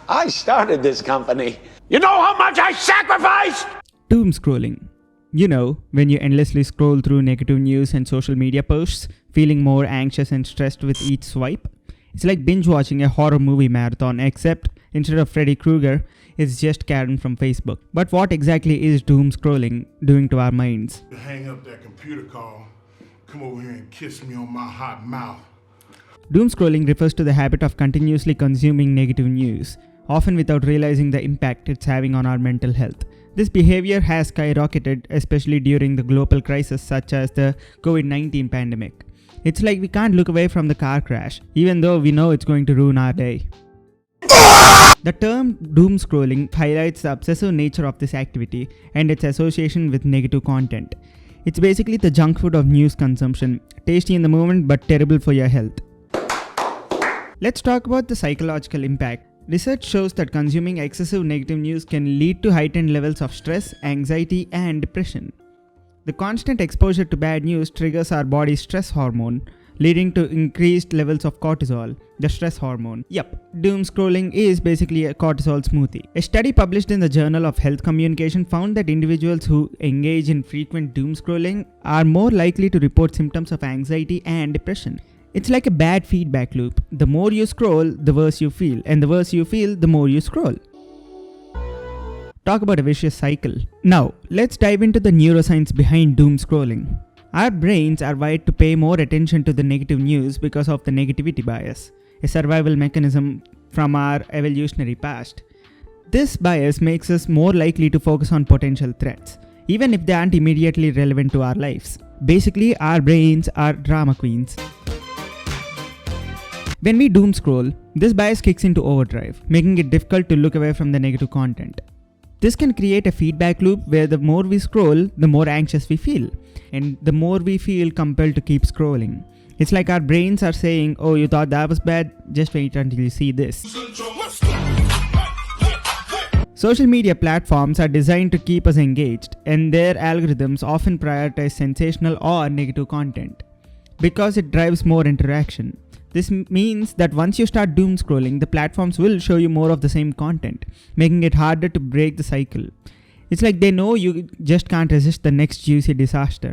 I started this company. You know how much I sacrificed? Doomscrolling. You know, when you endlessly scroll through negative news and social media posts, feeling more anxious and stressed with each swipe. It's like binge watching a horror movie marathon, except instead of Freddy Krueger, it's just Karen from Facebook. But what exactly is doomscrolling doing to our minds? Hang up that computer call, come over here and kiss me on my hot mouth. Doomscrolling refers to the habit of continuously consuming negative news, often without realizing the impact it's having on our mental health. This behavior has skyrocketed, especially during the global crisis such as the COVID-19 pandemic. It's like we can't look away from the car crash, even though we know it's going to ruin our day. The term doomscrolling highlights the obsessive nature of this activity and its association with negative content. It's basically the junk food of news consumption, tasty in the moment but terrible for your health. Let's talk about the psychological impact. Research shows that consuming excessive negative news can lead to heightened levels of stress, anxiety, and depression. The constant exposure to bad news triggers our body's stress hormone, leading to increased levels of cortisol, the stress hormone. Doom scrolling is basically a cortisol smoothie. A study published in the Journal of Health Communication found that individuals who engage in frequent doom scrolling are more likely to report symptoms of anxiety and depression. It's like a bad feedback loop. The more you scroll, the worse you feel, and the worse you feel, the more you scroll. Talk about a vicious cycle. Now, let's dive into the neuroscience behind doom scrolling. Our brains are wired to pay more attention to the negative news because of the negativity bias, a survival mechanism from our evolutionary past. This bias makes us more likely to focus on potential threats, even if they aren't immediately relevant to our lives. Basically, our brains are drama queens. When we doom scroll, this bias kicks into overdrive, making it difficult to look away from the negative content. This can create a feedback loop where the more we scroll, the more anxious we feel, and the more we feel compelled to keep scrolling. It's like our brains are saying, "Oh, you thought that was bad? Just wait until you see this." Social media platforms are designed to keep us engaged, and their algorithms often prioritize sensational or negative content because it drives more interaction. This means that once you start doom scrolling, the platforms will show you more of the same content, making it harder to break the cycle. It's like they know you just can't resist the next juicy disaster.